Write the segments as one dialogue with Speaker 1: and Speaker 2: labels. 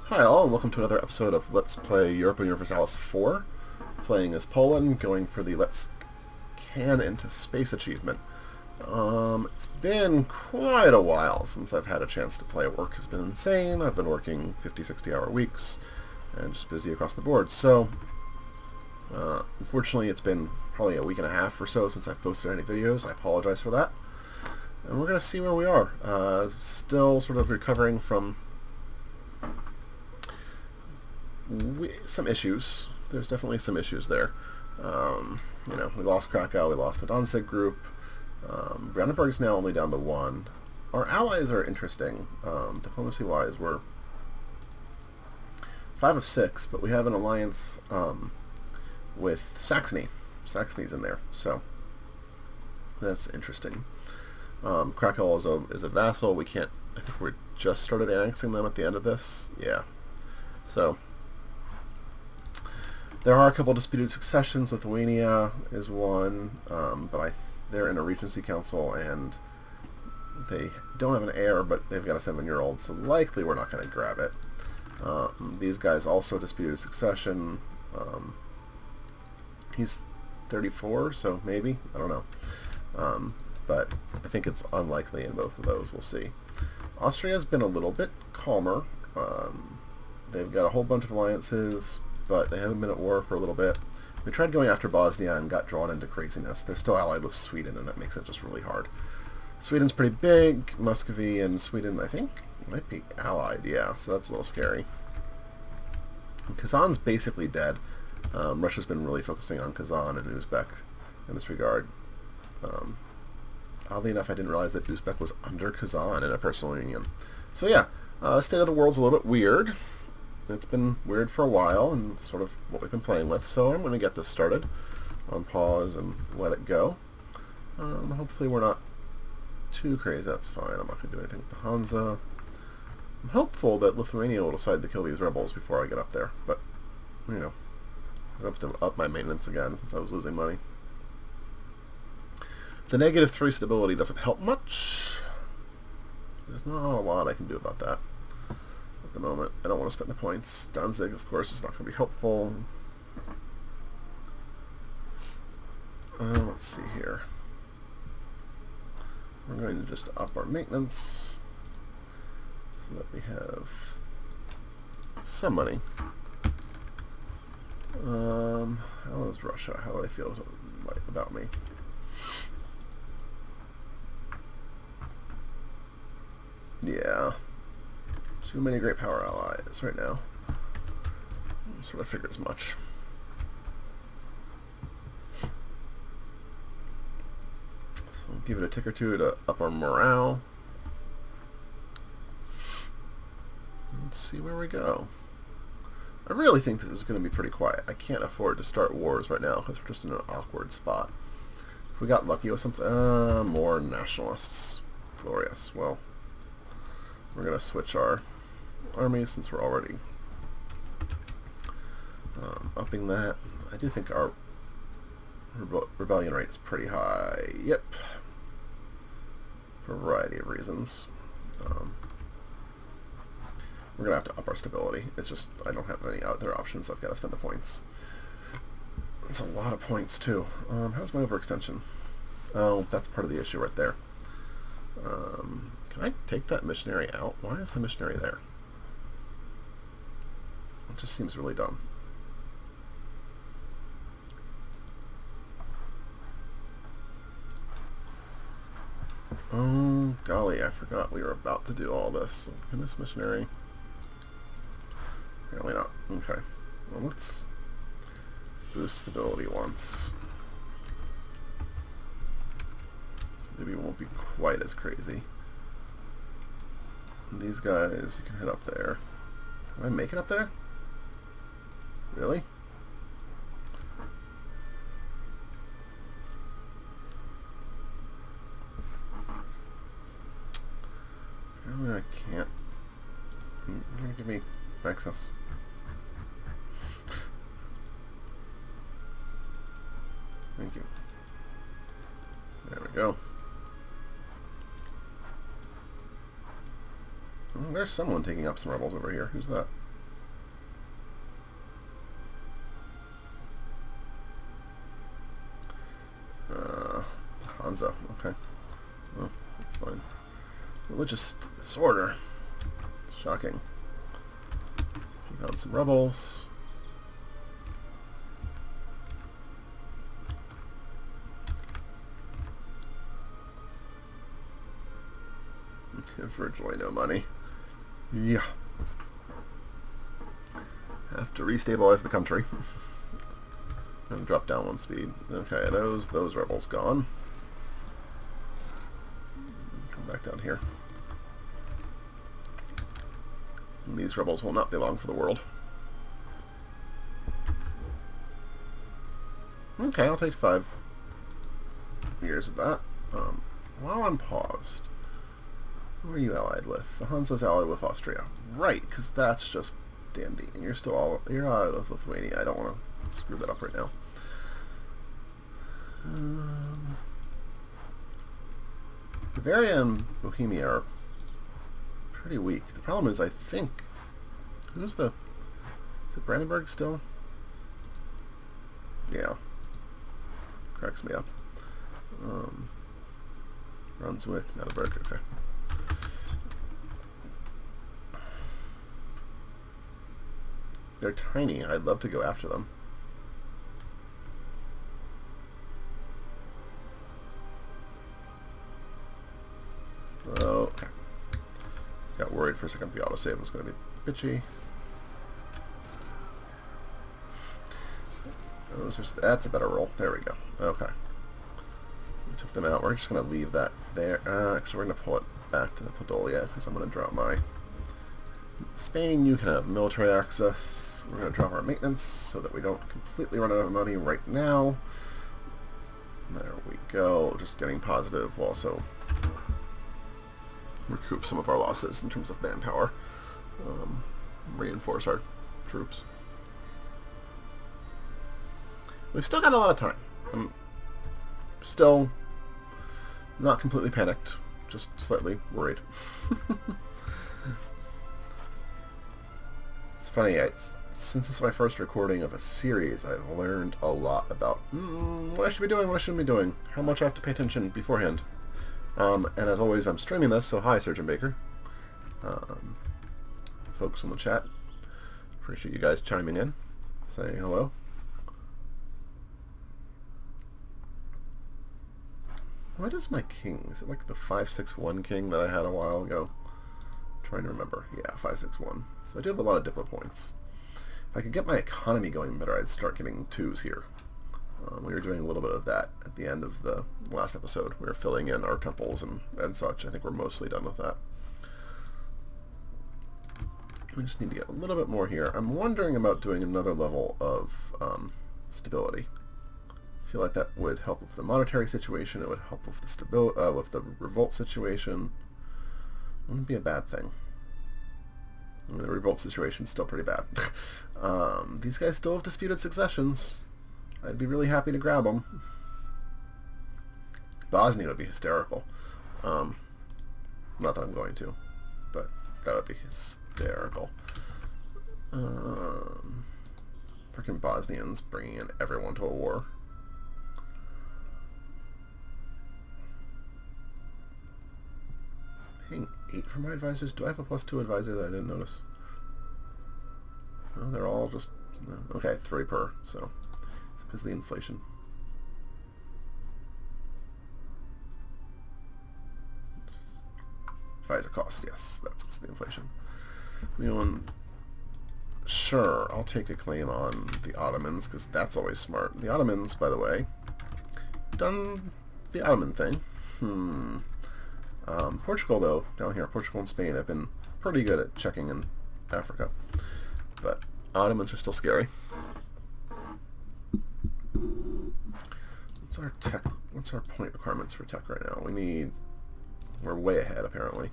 Speaker 1: Hi all, and welcome to another episode of Let's Play Europa Universalis 4. Playing as Poland, going for the Let's Can into Space achievement. It's been quite a while since I've had a chance to play. Work has been insane. I've been working 50, 60-hour weeks, and just busy across the board. So, unfortunately, it's been probably a week and a half or so since I've posted any videos. I apologize for that. And we're going to see where we are. Still sort of recovering from some issues. There's definitely some issues there. We lost Krakow, we lost the Danzig group. Brandenburg is now only down to one. Our allies are interesting. Diplomacy-wise, we're 5 of 6, but we have an alliance with Saxony. Saxony's in there, so that's interesting. Krakow is a vassal. We can't. I think we just started annexing them at the end of this. Yeah. So there are a couple disputed successions. Lithuania is one, but they're in a regency council, and they don't have an heir, but they've got a 7-year-old, so likely we're not going to grab it. These guys also disputed succession. He's 34, so maybe. I don't know. But I think it's unlikely in both of those. We'll see. Austria's been a little bit calmer. They've got a whole bunch of alliances, but they haven't been at war for a little bit. We tried going after Bosnia and got drawn into craziness. They're still allied with Sweden, and that makes it just really hard. Sweden's pretty big. Muscovy and Sweden, I think, might be allied, yeah, so that's a little scary. And Kazan's basically dead. Russia's been really focusing on Kazan and Uzbek in this regard. Oddly enough, I didn't realize that Uzbek was under Kazan in a personal union. So yeah, state of the world's a little bit weird. It's been weird for a while, and sort of what we've been playing with, so I'm going to get this started on pause and let it go. Hopefully we're not too crazy. That's fine. I'm not going to do anything with the Hansa. I'm hopeful that Lithuania will decide to kill these rebels before I get up there, but, you know, I have to up my maintenance again since I was losing money. The -3 stability doesn't help much. There's not a lot I can do about that at the moment. I don't want to spend the points. Danzig, of course, is not going to be helpful. Let's see here. We're going to just up our maintenance so that we have some money. How is Russia? How do they feel about me? Yeah. Too many great power allies right now. Sort of figure as much. So give it a tick or two to up our morale. Let's see where we go. I really think this is going to be pretty quiet. I can't afford to start wars right now because we're just in an awkward spot. If we got lucky with something, more nationalists. Glorious. Well, we're going to switch our armies since we're already upping that. I do think our rebellion rate is pretty high. Yep. For a variety of reasons. We're going to have to up our stability. It's just, I don't have any other options. I've got to spend the points. That's a lot of points, too. How's my overextension? Oh, that's part of the issue right there. Can I take that missionary out? Why is the missionary there? It just seems really dumb. Oh, golly, I forgot we were about to do all this. Can this missionary... Apparently not. Okay. Well, let's boost stability once. So maybe it won't be quite as crazy. And these guys, you can head up there. Can I make it up there? Really? Apparently I can't. You're gonna give me access. Thank you. There we go. There's someone taking up some rebels over here. Who's that? Hansa. Okay. Well, that's fine. Religious disorder. Shocking. Take on some rebels. Virtually no money. Yeah. Have to restabilize the country. And drop down one speed. Okay, those rebels gone. Come back down here. And these rebels will not be long for the world. Okay, I'll take 5 years of that. While I'm paused, who are you allied with? The Hansa's allied with Austria. Right, because that's just dandy. And you're allied with Lithuania. I don't want to screw that up right now. Bavaria and Bohemia are pretty weak. The problem is, I think... Is it Brandenburg still? Yeah. Cracks me up. Brunswick, Netteberg, okay. They're tiny. I'd love to go after them. Okay. Got worried for a second the autosave was going to be bitchy. That's a better roll. There we go. Okay. We took them out. We're just going to leave that there. Actually, we're going to pull it back to Podolia because I'm going to drop my... Spain, you can have military access. We're going to drop our maintenance so that we don't completely run out of money right now. There we go. Just getting positive. We'll also recoup some of our losses in terms of manpower. Reinforce our troops. We've still got a lot of time. I'm still not completely panicked, just slightly worried. It's funny, since this is my first recording of a series, I've learned a lot about what I should be doing, what I shouldn't be doing, how much I have to pay attention beforehand. And as always, I'm streaming this, so hi, Surgeon Baker. Folks in the chat, appreciate you guys chiming in, saying hello. What is my king? Is it like the 561 king that I had a while ago? I'm trying to remember. Yeah, 561. So I do have a lot of Diplo points. If I could get my economy going better, I'd start getting 2s here. We were doing a little bit of that at the end of the last episode. We were filling in our temples and such. I think we're mostly done with that. We just need to get a little bit more here. I'm wondering about doing another level of stability. I feel like that would help with the monetary situation. It would help with the with the revolt situation. Wouldn't be a bad thing. I mean, the revolt situation's still pretty bad. These guys still have disputed successions. I'd be really happy to grab them. Bosnia would be hysterical. Not that I'm going to, but that would be hysterical. Freaking Bosnians bringing in everyone to a war. Paying 8 for my advisors. Do I have a +2 advisor that I didn't notice? No, they're all just... Okay, 3 per, so... Because of the inflation. Advisor cost, yes, that's because of the inflation. Anyone... Sure, I'll take a claim on the Ottomans, because that's always smart. The Ottomans, by the way, done the Ottoman thing. Portugal, though, down here, Portugal and Spain have been pretty good at checking in Africa. But Ottomans are still scary. What's our point requirements for tech right now? We're way ahead, apparently.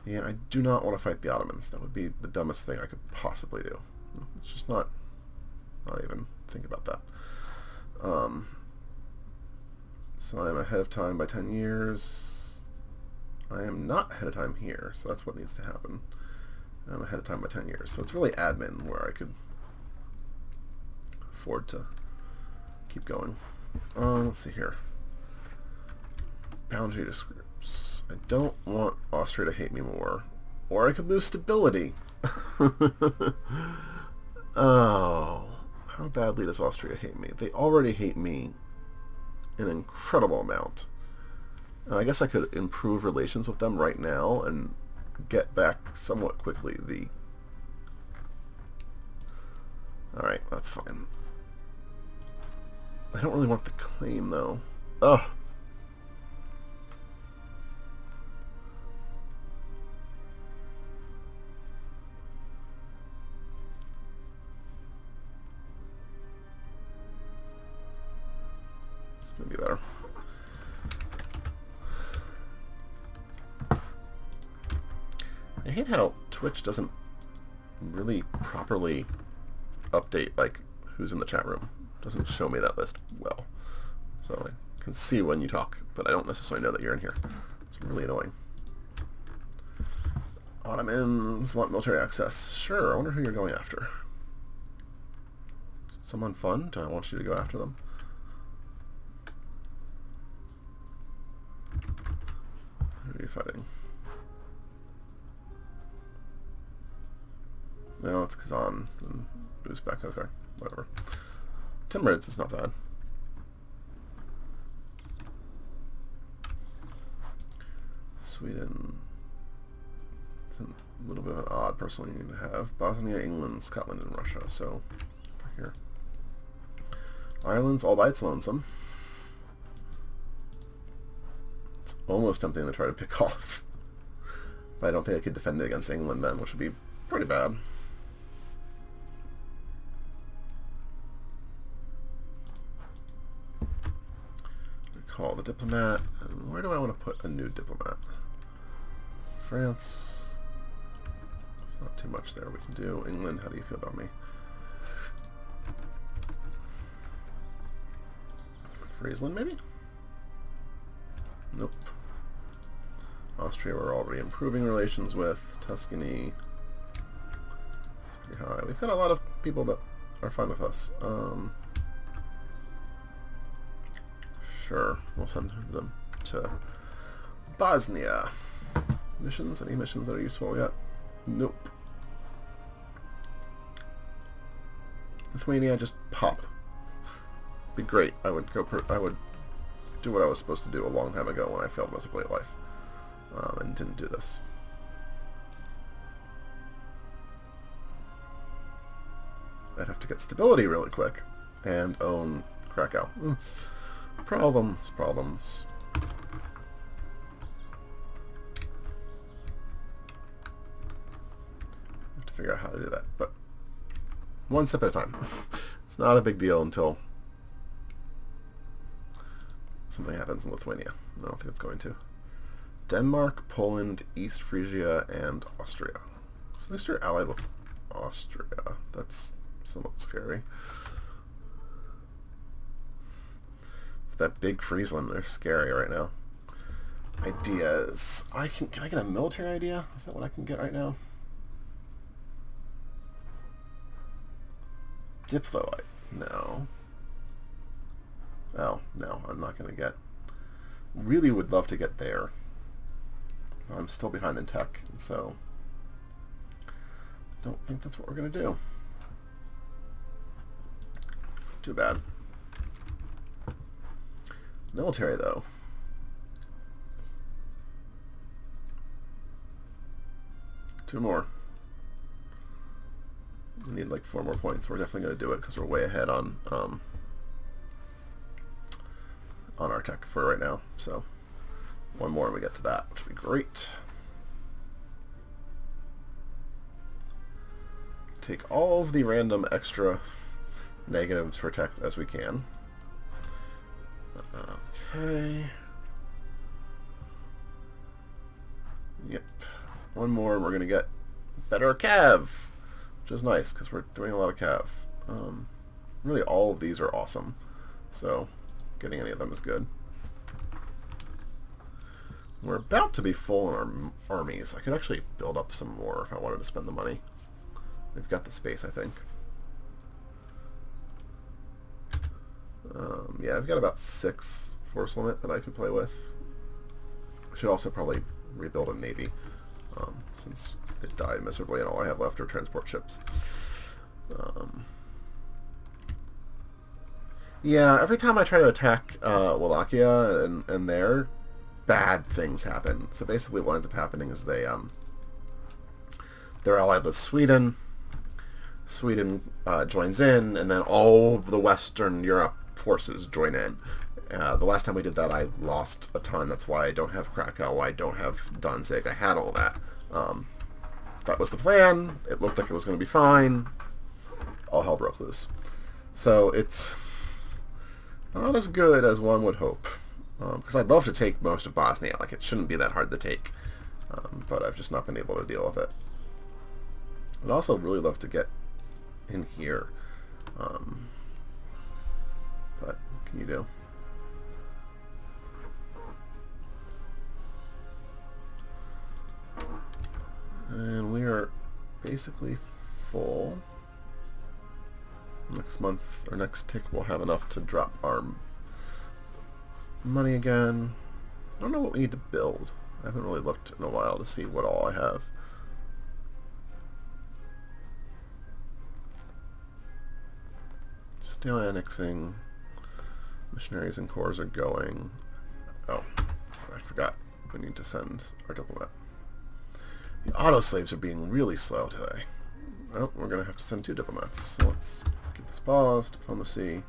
Speaker 1: Yeah, I do not want to fight the Ottomans. That would be the dumbest thing I could possibly do. It's just not even think about that. So I'm ahead of time by 10 years. I am not ahead of time here, so that's what needs to happen. I'm ahead of time by 10 years. So it's really admin where I could afford to keep going. Let's see here. Boundary groups. I don't want Austria to hate me more. Or I could lose stability. Oh, how badly does Austria hate me? They already hate me an incredible amount. I guess I could improve relations with them right now and get back somewhat quickly the... Alright, that's fine. I don't really want the claim, though. Ugh! It's gonna be better. I hate how Twitch doesn't really properly update, like, who's in the chat room. It doesn't show me that list well. So I can see when you talk, but I don't necessarily know that you're in here. It's really annoying. Ottomans want military access. Sure, I wonder who you're going after. Someone fun? Do I want you to go after them? Who are you fighting? No, it's Kazan and Uzbek. Okay, whatever. Timurids is not bad. Sweden. It's a little bit of an odd person you need to have. Bosnia, England, Scotland, and Russia. So, over here. Ireland's all by its lonesome. It's almost tempting to try to pick off. But I don't think I could defend it against England then, which would be pretty bad. Call the diplomat. And where do I want to put a new diplomat? France. There's not too much there we can do. England, how do you feel about me? Friesland, maybe? Nope. Austria we're already improving relations with. Tuscany. It's pretty high. We've got a lot of people that are fine with us. Sure, we'll send them to Bosnia. Missions? Any missions that are useful yet? Nope. Lithuania, just pop. Be great. I would go. I would do what I was supposed to do a long time ago when I failed miserably at life, and didn't do this. I'd have to get stability really quick and own Krakow. Problems, problems. Have to figure out how to do that, but one step at a time. It's not a big deal until something happens in Lithuania. I don't think it's going to. Denmark, Poland, East Frisia, and Austria. So at least you're allied with Austria. That's somewhat scary. That big Friesland, they're scary right now. Ideas. Can I get a military idea? Is that what I can get right now? Diplo, no. Oh, no, I'm not going to get... Really would love to get there. I'm still behind in tech, and so... don't think that's what we're going to do. Too bad. Military, though. Two more. We need like 4 more points. We're definitely going to do it because we're way ahead on our tech for right now. So one more and we get to that, which would be great. Take all of the random extra negatives for tech as we can. Okay. Yep. One more and we're going to get better Cav, which is nice because we're doing a lot of Cav. Really all of these are awesome, so getting any of them is good. We're about to be full in our armies. I could actually build up some more if I wanted to spend the money. We've got the space, I think. Yeah, I've got about 6 force limit that I could play with. I should also probably rebuild a navy, since it died miserably and all I have left are transport ships. Yeah, every time I try to attack Wallachia and there, bad things happen. So basically what ends up happening is they're allied with Sweden. Sweden joins in, and then all of the Western Europe forces join in. The last time we did that, I lost a ton. That's why I don't have Krakow. I don't have Danzig. I had all that. That was the plan. It looked like it was going to be fine. All hell broke loose. So it's not as good as one would hope. Because I'd love to take most of Bosnia. Like, it shouldn't be that hard to take. But I've just not been able to deal with it. I'd also really love to get in here. But what can you do? And we are basically full. Next month, or next tick, we'll have enough to drop our money again. I don't know what we need to build. I haven't really looked in a while to see what all I have. Still annexing. Missionaries and corps are going. Oh, I forgot. We need to send our diplomat. The autoslaves are being really slow today. Oh, we're going to have to send 2 diplomats. So let's keep this paused. Diplomacy.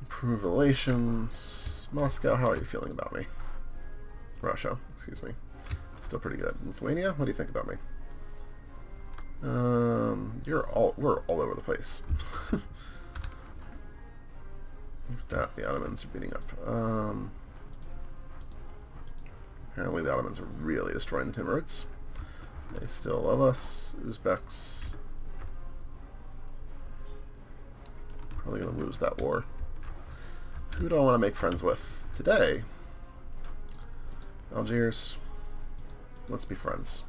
Speaker 1: Improve relations. Moscow, how are you feeling about me? Russia, excuse me. Still pretty good. Lithuania, what do you think about me? We're all over the place. That the Ottomans are beating up. Apparently the Ottomans are really destroying the Timurids. They still love us. Uzbeks. Probably going to lose that war. Who do I want to make friends with today? Algiers. Let's be friends.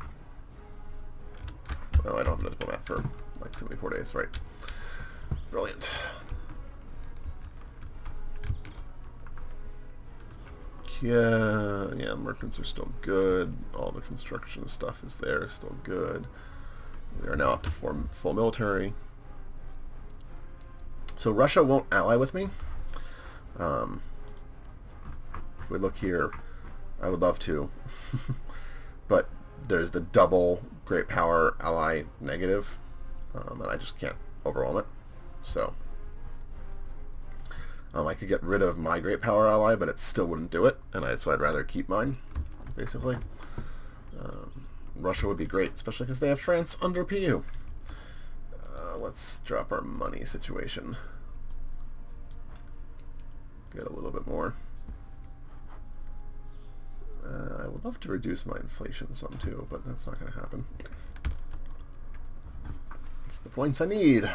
Speaker 1: Oh, I don't have a diplomat for like 74 days, right? Brilliant. Yeah, merchants are still good. All the construction stuff is there, still good. We are now up to full military. So Russia won't ally with me. If we look here, I would love to. But there's the double great power ally negative, and I just can't overwhelm it. So I could get rid of my great power ally, but it still wouldn't do it, and so I'd rather keep mine, basically. Russia would be great, especially because they have France under PU. Let's drop our money situation. Get a little bit more. I would love to reduce my inflation some too, but that's not going to happen. That's the points I need.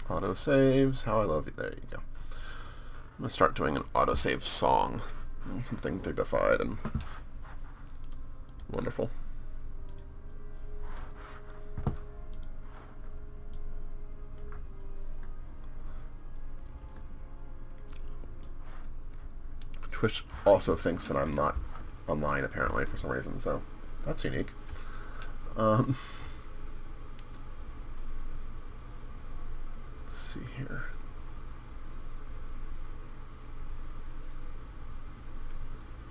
Speaker 1: Auto saves. How I love you. There you go. I'm going to start doing an autosave song. Something dignified and wonderful. Twitch also thinks that I'm not online apparently for some reason, so that's unique. Let's see here.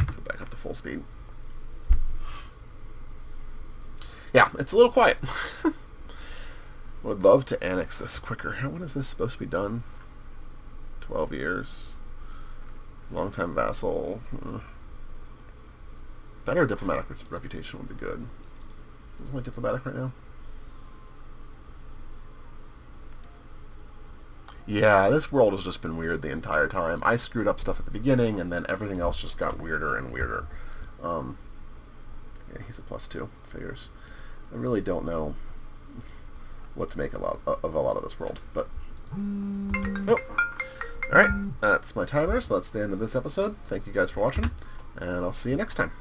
Speaker 1: Go back up to full speed. Yeah, it's a little quiet. Would love to annex this quicker. When is this supposed to be done? 12 years. Long-time vassal. Better diplomatic reputation would be good. Is my diplomatic right now? Yeah, this world has just been weird the entire time. I screwed up stuff at the beginning, and then everything else just got weirder and weirder. Yeah, he's a +2. Figures. I really don't know what to make of a lot of this world, but... Oh. Alright, that's my timer, so that's the end of this episode. Thank you guys for watching, and I'll see you next time.